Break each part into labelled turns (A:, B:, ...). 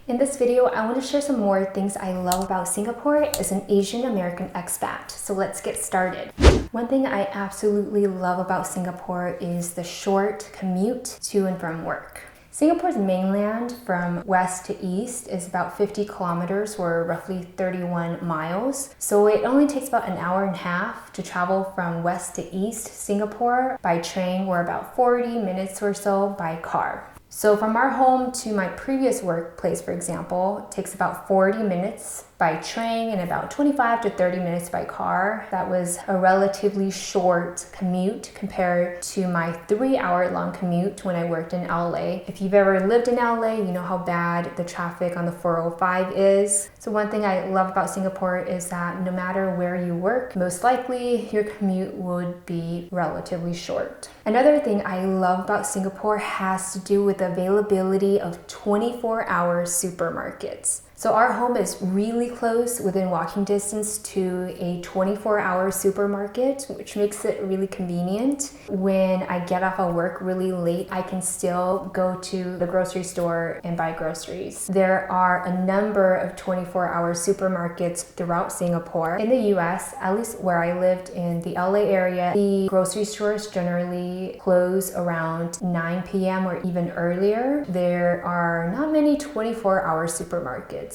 A: In this video, I want to share some more things I love about Singapore as an Asian American expat. So let's get started. One thing I absolutely love about Singapore is the short commute to and from work. Singapore's mainland from west to east is about 50 kilometers or roughly 31 miles. So it only takes about an hour and a half to travel from west to east Singapore by train, or about 40 minutes or so by car. So from our home to my previous workplace, for example, it takes about 40 minutes by train and about 25 to 30 minutes by car. That was a relatively short commute compared to my 3-hour-long commute when I worked in LA. If you've ever lived in LA, you know how bad the traffic on the 405 is. So one thing I love about Singapore is that no matter where you work, most likely your commute would be relatively short. Another thing I love about Singapore has to do with the availability of 24-hour supermarkets. So our home is really close, within walking distance to a 24-hour supermarket, which makes it really convenient. When I get off of work really late, I can still go to the grocery store and buy groceries. There are a number of 24-hour supermarkets throughout Singapore. In the US, at least where I lived in the LA area, the grocery stores generally close around 9 p.m. or even earlier. There are not many 24-hour supermarkets.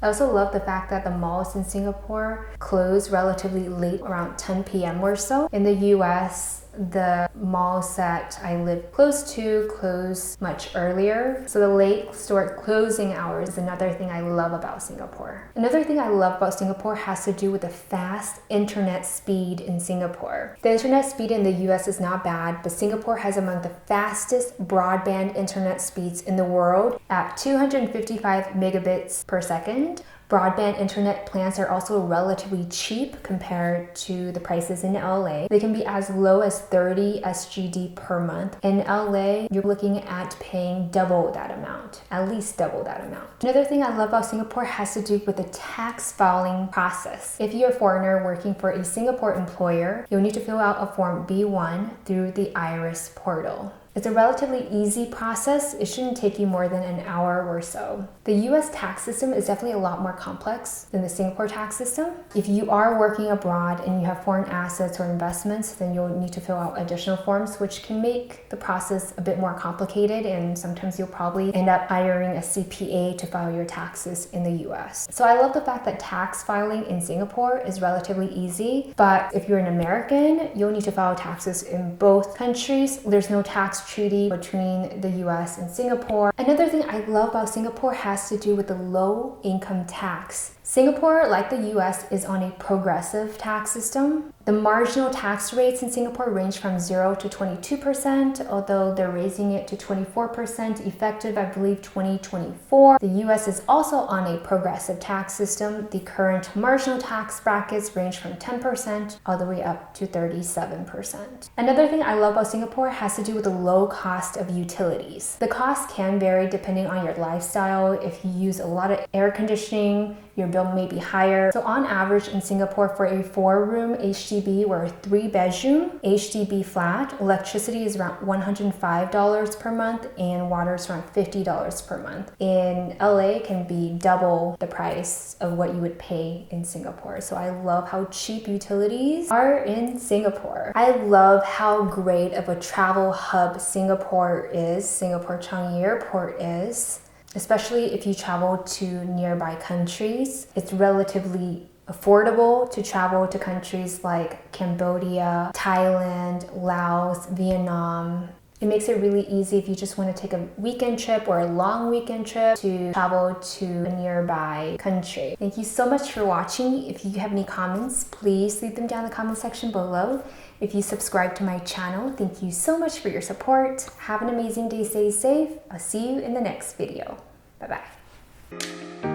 A: I also love the fact that the malls in Singapore close relatively late, around 10 p.m. or so. In the US, the malls that I live close to close much earlier. So the late store closing hours is another thing I love about Singapore. Another thing I love about Singapore has to do with the fast internet speed in Singapore. The internet speed in the US is not bad, but Singapore has among the fastest broadband internet speeds in the world at 255 megabits per second. Broadband internet plans are also relatively cheap compared to the prices in LA. They can be as low as 30 SGD per month. In LA, you're looking at paying double that amount, at least double that amount. Another thing I love about Singapore has to do with the tax filing process. If you're a foreigner working for a Singapore employer, you'll need to fill out a Form B1 through the IRS portal. It's a relatively easy process. It shouldn't take you more than an hour or so. The US tax system is definitely a lot more complex than the Singapore tax system. If you are working abroad and you have foreign assets or investments, then you'll need to fill out additional forms, which can make the process a bit more complicated, and sometimes you'll probably end up hiring a CPA to file your taxes in the US. So I love the fact that tax filing in Singapore is relatively easy, but if you're an American, you'll need to file taxes in both countries. There's no tax treaty between the US and Singapore. Another thing I love about Singapore has to do with the low income tax. Singapore, like the US, is on a progressive tax system. The marginal tax rates in Singapore range from 0 to 22%, although they're raising it to 24% effective, I believe, 2024. The US is also on a progressive tax system. The current marginal tax brackets range from 10% all the way up to 37%. Another thing I love about Singapore has to do with the low cost of utilities. The cost can vary depending on your lifestyle. If you use a lot of air conditioning, your bill may be higher. So on average in Singapore, for a 4-room HDB or a 3-bedroom HDB flat, electricity is around $105 per month and water is around $50 per month. In LA, it can be double the price of what you would pay in Singapore. So I love how cheap utilities are in Singapore. I love how great of a travel hub Singapore is, Singapore Changi Airport is. Especially if you travel to nearby countries. It's relatively affordable to travel to countries like Cambodia, Thailand, Laos, Vietnam. It makes it really easy if you just want to take a weekend trip or a long weekend trip to travel to a nearby country. Thank you so much for watching. If you have any comments, please leave them down in the comment section below. If you subscribe to my channel, thank you so much for your support. Have an amazing day, stay safe. I'll see you in the next video. Bye-bye.